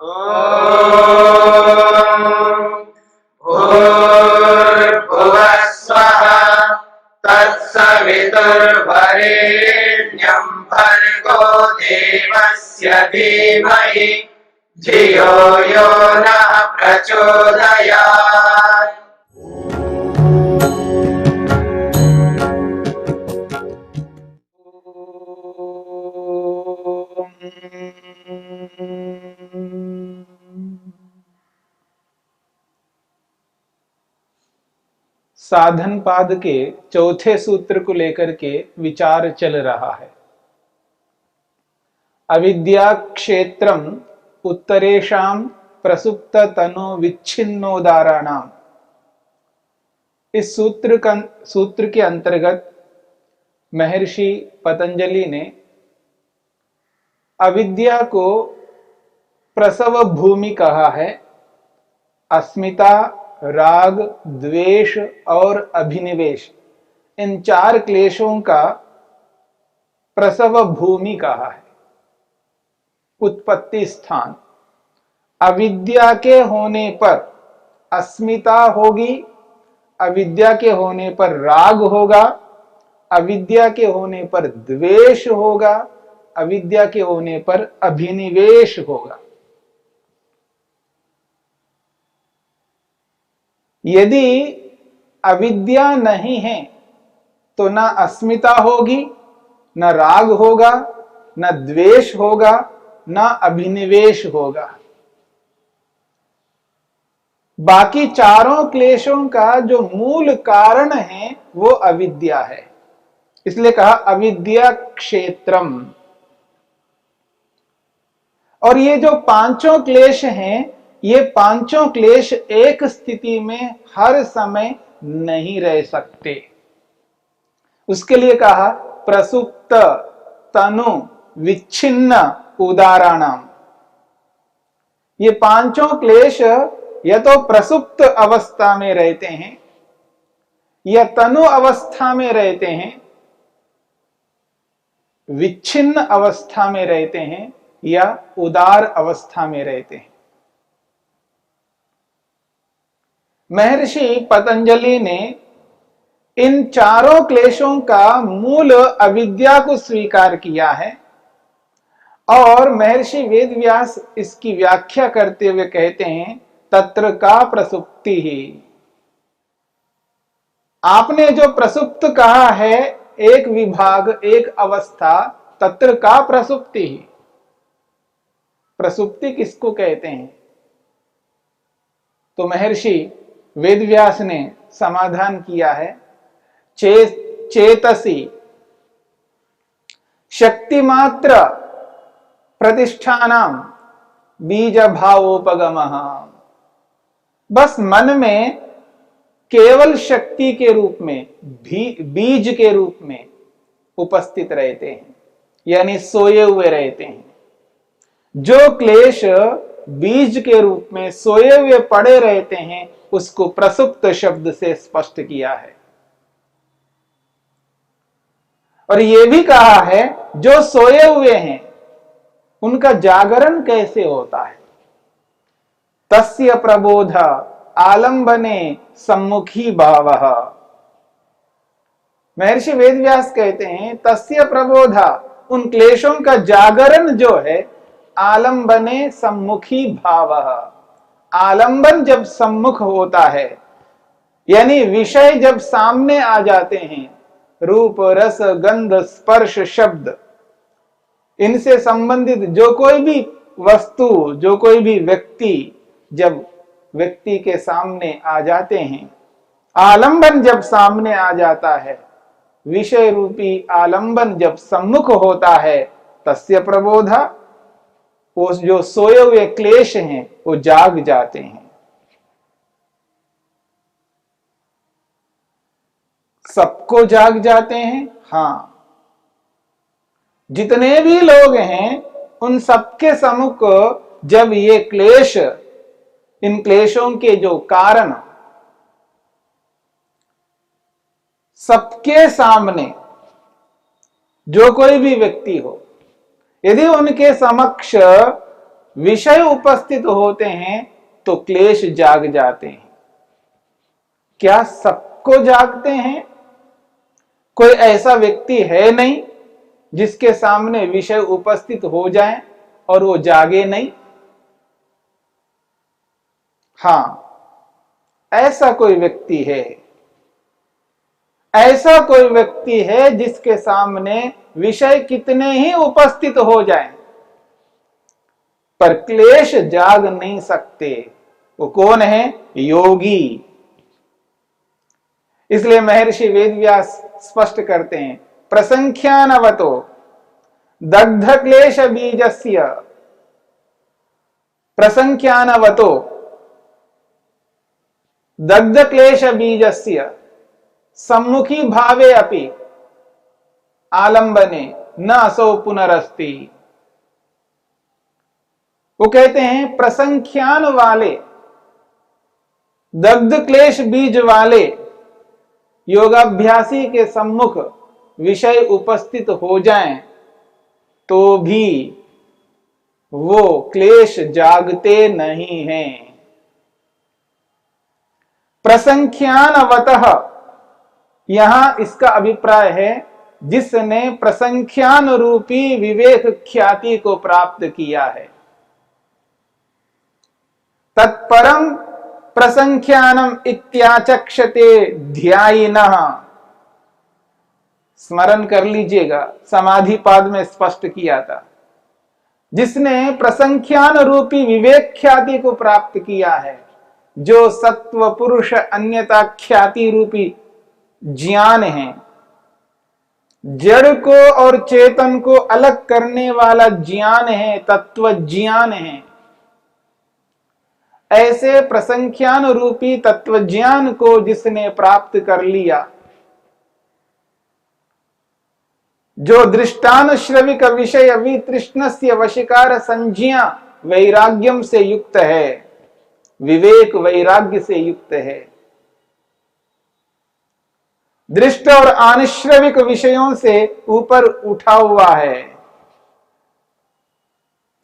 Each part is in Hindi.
भूर्भुवः स्वः तत्सवितुर्वरेण्यं भर्गो देवस्य धीमहि धियो यो नः प्रचोदयात्। साधन पाद के चौथे सूत्र को लेकर के विचार चल रहा है। अविद्या क्षेत्रम उत्तरेशाम प्रसुप्त तनो विच्छिन्नोदाराणाम। इस सूत्र के अंतर्गत महर्षि पतंजलि ने अविद्या को प्रसव भूमि कहा है। अस्मिता, राग, द्वेष और अभिनिवेश, इन चार क्लेशों का प्रसव भूमि कहा है, उत्पत्ति स्थान। अविद्या के होने पर अस्मिता होगी, अविद्या के होने पर राग होगा, अविद्या के होने पर द्वेष होगा, अविद्या के होने पर अभिनिवेश होगा। यदि अविद्या नहीं है तो ना अस्मिता होगी, न राग होगा, न द्वेष होगा, न अभिनिवेश होगा। बाकी चारों क्लेशों का जो मूल कारण है वो अविद्या है। इसलिए कहा अविद्या क्षेत्रम। और ये जो पांचों क्लेश हैं, ये पांचों क्लेश एक स्थिति में हर समय नहीं रह सकते। उसके लिए कहा प्रसुप्त तनु विच्छिन्न उदाराणाम। ये पांचों क्लेश या तो प्रसुप्त अवस्था में रहते हैं, या तनु अवस्था में रहते हैं, विच्छिन्न अवस्था में रहते हैं, या उदार अवस्था में रहते हैं। महर्षि पतंजलि ने इन चारों क्लेशों का मूल अविद्या को स्वीकार किया है। और महर्षि वेदव्यास इसकी व्याख्या करते हुए कहते हैं तत्र का प्रसुप्ति ही। आपने जो प्रसुप्त कहा है, एक विभाग, एक अवस्था, तत्र का प्रसुप्ति ही। प्रसुप्ति किसको कहते हैं? तो महर्षि वेदव्यास ने समाधान किया है चेतसी शक्तिमात्र प्रतिष्ठानाम बीज भावोपगमः। बस मन में केवल शक्ति के रूप में, बीज के रूप में उपस्थित रहते हैं, यानी सोए हुए रहते हैं। जो क्लेश बीज के रूप में सोए हुए पड़े रहते हैं, उसको प्रसुप्त शब्द से स्पष्ट किया है। और यह भी कहा है जो सोए हुए हैं उनका जागरण कैसे होता है। तस्य प्रबोध आलंबने सम्मुखी भावः। महर्षि वेदव्यास कहते हैं तस्य प्रबोध, उन क्लेशों का जागरण जो है, आलंबने सम्मुखी भावः। आलंबन जब सम्मुख होता है, यानी विषय जब सामने आ जाते हैं, रूप, रस, गंध, स्पर्श, शब्द, इनसे संबंधित जो कोई भी वस्तु, जो कोई भी व्यक्ति जब व्यक्ति के सामने आ जाते हैं, आलंबन जब सामने आ जाता है, विषय रूपी आलंबन जब सम्मुख होता है, तस्य प्रबोधा, वो जो सोए हुए क्लेश हैं वो जाग जाते हैं। सबको जाग जाते हैं? हां, जितने भी लोग हैं उन सबके सम्मुख जब ये क्लेश, इन क्लेशों के जो कारण सबके सामने, जो कोई भी व्यक्ति हो, यदि उनके समक्ष विषय उपस्थित होते हैं तो क्लेश जाग जाते हैं। क्या सबको जागते हैं? कोई ऐसा व्यक्ति है नहीं जिसके सामने विषय उपस्थित हो जाए और वो जागे नहीं? हां, ऐसा कोई व्यक्ति है। ऐसा कोई व्यक्ति है जिसके सामने विषय कितने ही उपस्थित हो जाएं, पर क्लेश जाग नहीं सकते। वो कौन है? योगी। इसलिए महर्षि वेदव्यास स्पष्ट करते हैं, प्रसंख्यानवतो दग्ध क्लेश बीजस्य, प्रसंख्यानवतो दग्ध क्लेश बीजस्य सम्मुखी भावे अपि आलंबने न असौ पुनरस्ति। वो कहते हैं प्रसंख्यान वाले, दग्ध क्लेश बीज वाले योगाभ्यासी के सम्मुख विषय उपस्थित हो जाएं तो भी वो क्लेश जागते नहीं हैं। प्रसंख्यानवतः, यहां इसका अभिप्राय है जिसने प्रसंख्यान रूपी विवेक ख्याति को प्राप्त किया है। तत्परम प्रसंख्यानम इत्याचक्षते ध्यायिनः। स्मरण कर लीजिएगा, समाधि पाद में स्पष्ट किया था। जिसने प्रसंख्यान रूपी विवेक ख्याति को प्राप्त किया है, जो सत्व पुरुष अन्यता ख्याति रूपी ज्ञान है, जड़ को और चेतन को अलग करने वाला ज्ञान है, तत्व ज्ञान है। ऐसे प्रसंख्यान रूपी तत्व ज्ञान को जिसने प्राप्त कर लिया, जो दृष्टान श्रविक विषय वितृष्णस्य वशीकार संज्ञा वैराग्यम से युक्त है, विवेक वैराग्य से युक्त है, दृष्ट और आनिश्रविक विषयों से ऊपर उठा हुआ है,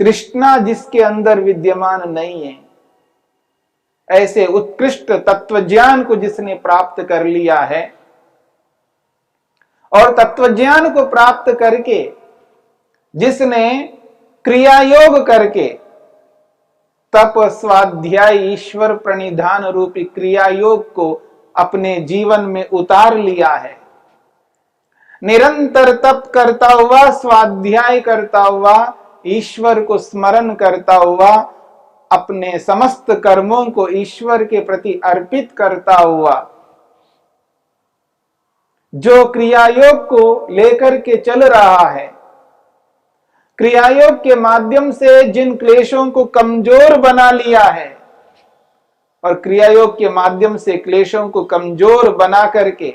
तृष्णा जिसके अंदर विद्यमान नहीं है, ऐसे उत्कृष्ट तत्वज्ञान को जिसने प्राप्त कर लिया है और तत्वज्ञान को प्राप्त करके जिसने क्रिया योग करके तप स्वाध्याय ईश्वर प्रणिधान रूपी क्रिया योग को अपने जीवन में उतार लिया है, निरंतर तप करता हुआ, स्वाध्याय करता हुआ, ईश्वर को स्मरण करता हुआ, अपने समस्त कर्मों को ईश्वर के प्रति अर्पित करता हुआ, जो क्रियायोग को लेकर के चल रहा है, क्रियायोग के माध्यम से जिन क्लेशों को कमजोर बना लिया है और क्रियायोग के माध्यम से क्लेशों को कमजोर बना करके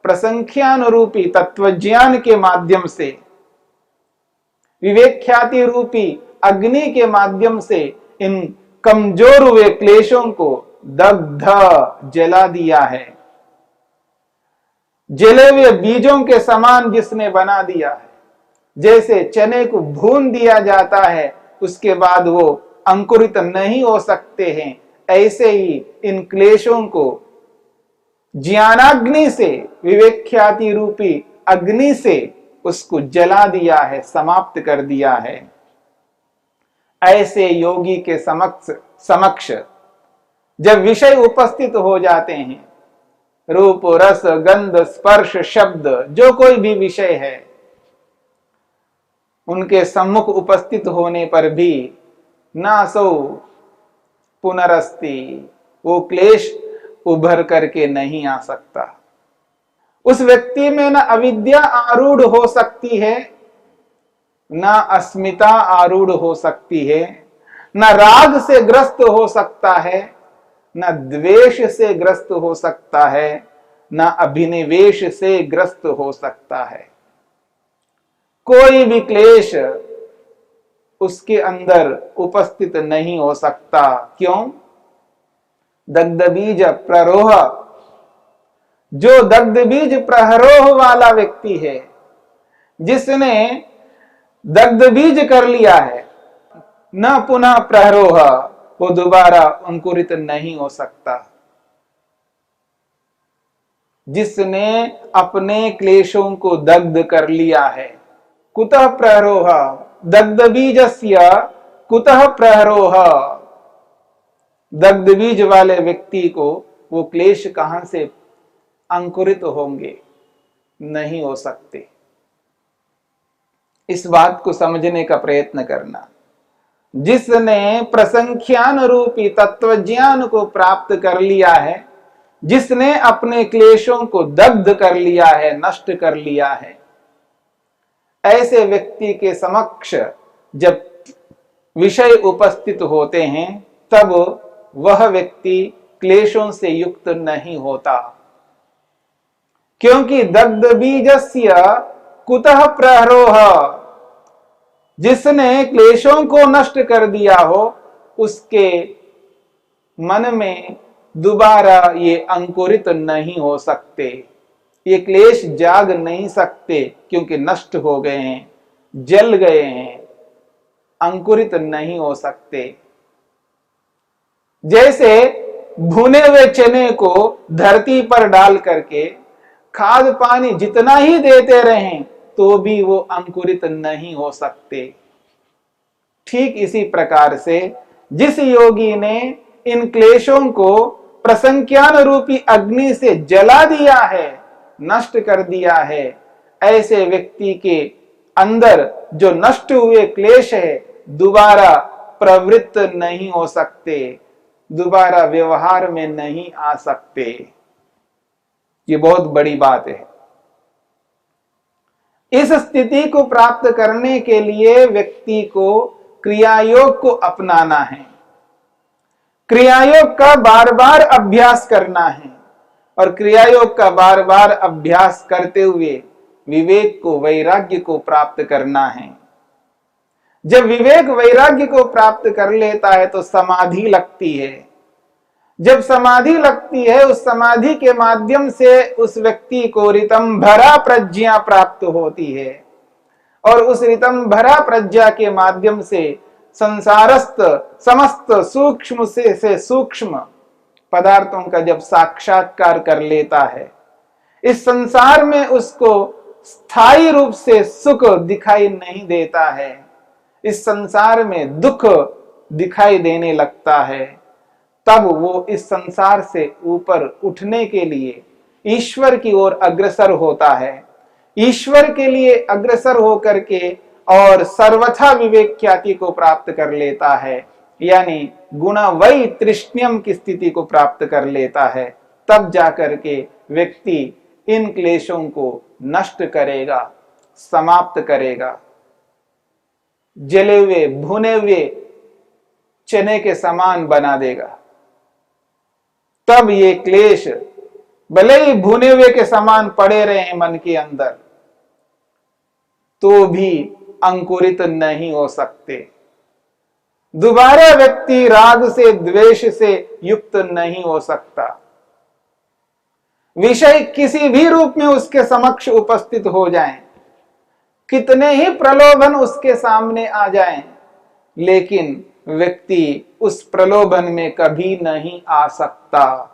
प्रसंख्यान रूपी तत्वज्ञान के माध्यम से, विवेक ख्याति रूपी अग्नि के माध्यम से इन कमजोर हुए क्लेशों को दग्ध जला दिया है। जले हुए बीजों के समान जिसने बना दिया है, जैसे चने को भून दिया जाता है उसके बाद वो अंकुरित नहीं हो सकते हैं, ऐसे ही इन क्लेशों को ज्ञानाग्नि से, विवेक ख्याति रूपी अग्नि से उसको जला दिया है, समाप्त कर दिया है। ऐसे योगी के समक्ष जब विषय उपस्थित हो जाते हैं, रूप रस गंध स्पर्श शब्द जो कोई भी विषय है, उनके सम्मुख उपस्थित होने पर भी नासो पुनरस्ति, वो क्लेश उभर करके नहीं आ सकता। उस व्यक्ति में न अविद्या आरूढ़ हो सकती है, न अस्मिता आरूढ़ हो सकती है, न राग से ग्रस्त हो सकता है, न द्वेष से ग्रस्त हो सकता है, न अभिनिवेश से ग्रस्त हो सकता है। कोई भी क्लेश उसके अंदर उपस्थित नहीं हो सकता। क्यों? दग्ध बीज प्ररोह, जो दग्ध बीज प्ररोह वाला व्यक्ति है, जिसने दग्ध बीज कर लिया है, न पुनः प्रहरोह, वो दोबारा अंकुरित नहीं हो सकता। जिसने अपने क्लेशों को दग्ध कर लिया है, कुतः प्रहरोह, दग्ध बीजस्य कुतः प्रहरोह, दग्ध बीज वाले व्यक्ति को वो क्लेश कहां से अंकुरित होंगे, नहीं हो सकते। इस बात को समझने का प्रयत्न करना। जिसने प्रसंख्यान रूपी तत्व ज्ञान को प्राप्त कर लिया है, जिसने अपने क्लेशों को दग्ध कर लिया है, नष्ट कर लिया है, ऐसे व्यक्ति के समक्ष जब विषय उपस्थित होते हैं तब वह व्यक्ति क्लेशों से युक्त नहीं होता। क्योंकि दग्ध बीजस्य कुतः प्रहरोह, जिसने क्लेशों को नष्ट कर दिया हो उसके मन में दोबारा ये अंकुरित नहीं हो सकते, ये क्लेश जाग नहीं सकते, क्योंकि नष्ट हो गए हैं, जल गए हैं, अंकुरित नहीं हो सकते। जैसे भुने हुए चने को धरती पर डाल करके खाद पानी जितना ही देते रहें तो भी वो अंकुरित नहीं हो सकते। ठीक इसी प्रकार से जिस योगी ने इन क्लेशों को प्रसंख्यान रूपी अग्नि से जला दिया है, नष्ट कर दिया है, ऐसे व्यक्ति के अंदर जो नष्ट हुए क्लेश है दोबारा प्रवृत्त नहीं हो सकते, दोबारा व्यवहार में नहीं आ सकते। ये बहुत बड़ी बात है। इस स्थिति को प्राप्त करने के लिए व्यक्ति को क्रियायोग को अपनाना है, क्रियायोग का बार बार अभ्यास करना है, और क्रियायोग का बार बार अभ्यास करते हुए विवेक को, वैराग्य को प्राप्त करना है। जब विवेक वैराग्य को प्राप्त कर लेता है तो समाधि लगती है। जब समाधि लगती है, उस समाधि के माध्यम से उस व्यक्ति को ऋतंभरा प्रज्ञा प्राप्त होती है, और उस ऋतंभरा प्रज्ञा के माध्यम से संसारस्थ समस्त सूक्ष्म से सूक्ष्म पदार्थों का जब साक्षात्कार कर लेता है, इस संसार में उसको स्थायी रूप से सुख दिखाई नहीं देता है, इस संसार में दुख दिखाई देने लगता है, तब वो इस संसार से ऊपर उठने के लिए ईश्वर की ओर अग्रसर होता है। ईश्वर के लिए अग्रसर होकर के और सर्वथा विवेक ख्याति को प्राप्त कर लेता है, यानी गुणा वै तृष्ण्यम की स्थिति को प्राप्त कर लेता है। तब जाकर के व्यक्ति इन क्लेशों को नष्ट करेगा, समाप्त करेगा, जले हुए भुने हुए चने के समान बना देगा। तब ये क्लेश भले ही भुने हुए के समान पड़े रहे हैं मन के अंदर, तो भी अंकुरित नहीं हो सकते। दोबारा व्यक्ति राग से, द्वेष से युक्त नहीं हो सकता। विषय किसी भी रूप में उसके समक्ष उपस्थित हो जाएं, कितने ही प्रलोभन उसके सामने आ जाएं, लेकिन व्यक्ति उस प्रलोभन में कभी नहीं आ सकता।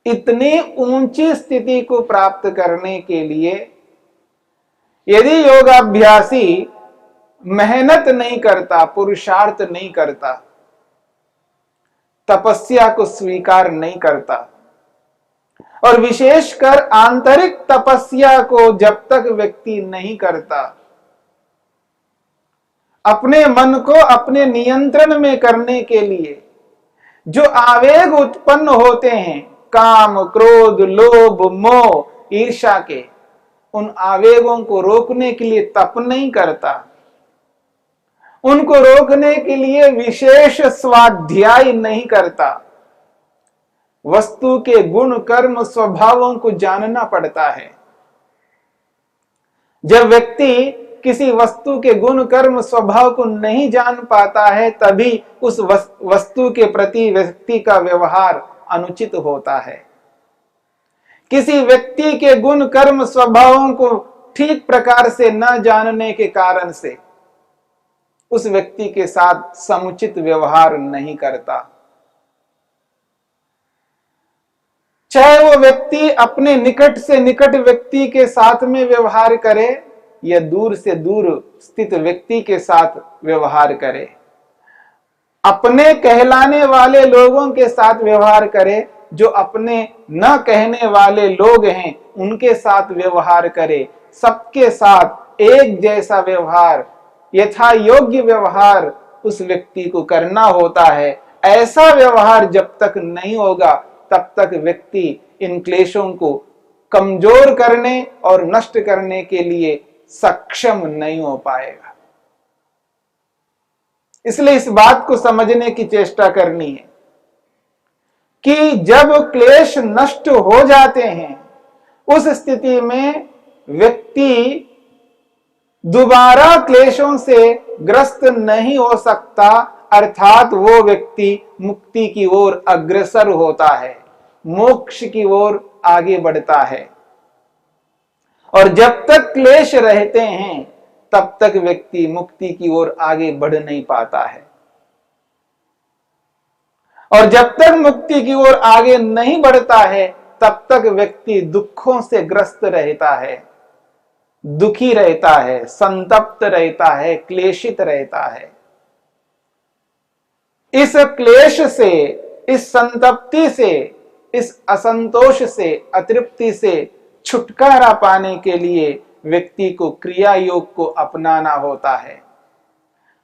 इतनी ऊंची स्थिति को प्राप्त करने के लिए यदि योगाभ्यासी मेहनत नहीं करता, पुरुषार्थ नहीं करता, तपस्या को स्वीकार नहीं करता, और विशेषकर आंतरिक तपस्या को जब तक व्यक्ति नहीं करता, अपने मन को अपने नियंत्रण में करने के लिए जो आवेग उत्पन्न होते हैं, काम, क्रोध, लोभ, मोह, ईर्ष्या के, उन आवेगों को रोकने के लिए तप नहीं करता, उनको रोकने के लिए विशेष स्वाध्याय नहीं करता, वस्तु के गुण, कर्म, स्वभावों को जानना पड़ता है। जब व्यक्ति किसी वस्तु के गुण, कर्म, स्वभाव को नहीं जान पाता है, तभी उस वस्तु के प्रति व्यक्ति का व्यवहार अनुचित होता है। किसी व्यक्ति के गुण, कर्म, स्वभावों को ठीक प्रकार से न जानने के कारण से उस व्यक्ति के साथ समुचित व्यवहार नहीं करता। चाहे वो व्यक्ति अपने निकट से निकट व्यक्ति के साथ में व्यवहार करे या दूर से दूर स्थित व्यक्ति के साथ व्यवहार करे, अपने कहलाने वाले लोगों के साथ व्यवहार करे, जो अपने न कहने वाले लोग हैं उनके साथ व्यवहार करे, सबके साथ एक जैसा व्यवहार, यथा योग्य व्यवहार उस व्यक्ति को करना होता है। ऐसा व्यवहार जब तक नहीं होगा तब तक व्यक्ति इन क्लेशों को कमजोर करने और नष्ट करने के लिए सक्षम नहीं हो पाएगा। इसलिए इस बात को समझने की चेष्टा करनी है कि जब क्लेश नष्ट हो जाते हैं उस स्थिति में व्यक्ति दोबारा क्लेशों से ग्रस्त नहीं हो सकता, अर्थात वो व्यक्ति मुक्ति की ओर अग्रसर होता है, मोक्ष की ओर आगे बढ़ता है। और जब तक क्लेश रहते हैं तब तक व्यक्ति मुक्ति की ओर आगे बढ़ नहीं पाता है। और जब तक मुक्ति की ओर आगे नहीं बढ़ता है तब तक व्यक्ति दुखों से ग्रस्त रहता है, दुखी रहता है, संतप्त रहता है, क्लेशित रहता है। इस क्लेश से, इस संतप्ति से, इस असंतोष से, अतृप्ति से छुटकारा पाने के लिए व्यक्ति को क्रिया योग को अपनाना होता है।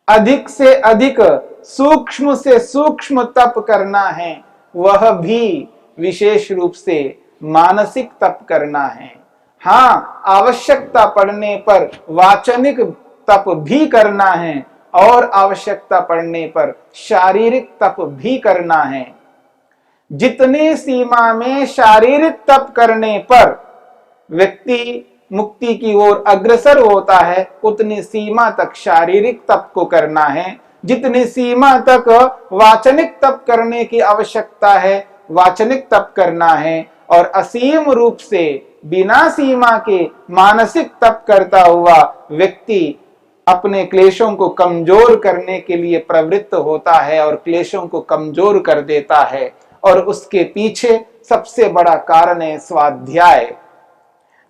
अधिक से अधिक सूक्ष्म से सूक्ष्म तप करना है, वह भी विशेष रूप से मानसिक तप करना है। हाँ, आवश्यकता पड़ने पर वाचनिक तप भी करना है और आवश्यकता पड़ने पर शारीरिक तप भी करना है। जितनी सीमा में शारीरिक तप करने पर व्यक्ति मुक्ति की ओर अग्रसर होता है उतनी सीमा तक शारीरिक तप को करना है। जितनी सीमा तक वाचनिक तप करने की आवश्यकता है वाचनिक तप करना है, और असीम रूप से बिना सीमा के मानसिक तप करता हुआ व्यक्ति अपने क्लेशों को कमजोर करने के लिए प्रवृत्त होता है और क्लेशों को कमजोर कर देता है। और उसके पीछे सबसे बड़ा कारण है स्वाध्याय।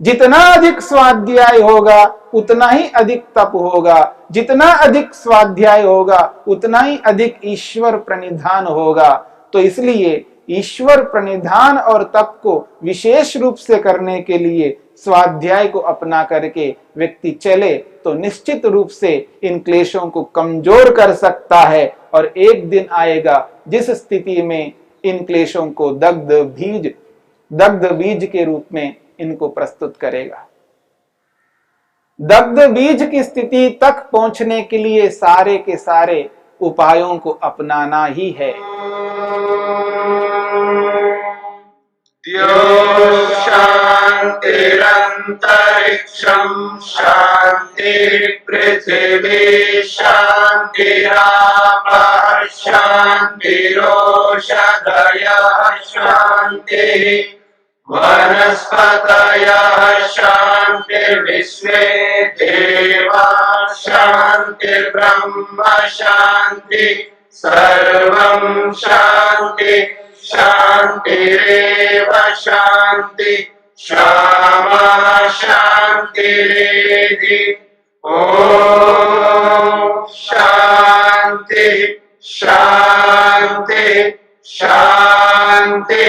जितना अधिक स्वाध्याय होगा उतना ही अधिक तप होगा, जितना अधिक स्वाध्याय होगा उतना ही अधिक ईश्वर प्रणिधान होगा। तो इसलिए ईश्वर प्रणिधान और तप को विशेष रूप से करने के लिए स्वाध्याय को अपना करके व्यक्ति चले तो निश्चित रूप से इन क्लेशों को कमजोर कर सकता है। और एक दिन आएगा जिस स्थिति में इन क्लेशों को दग्ध बीज के रूप में इनको प्रस्तुत करेगा। दग्ध बीज की स्थिति तक पहुंचने के लिए सारे के सारे उपायों को अपनाना ही है। शांतिरंतरिक्षं शांति पृथिवी शांतिरापः शांतिरोषधयः शांति वनस्पतयः शांतिर्विश्वे देवाः शांतिर्ब्रह्म शांति सर्वं शांति शांतिरेव शांति क्षमा शांतिरेधि। ओम शांति शांति शांति।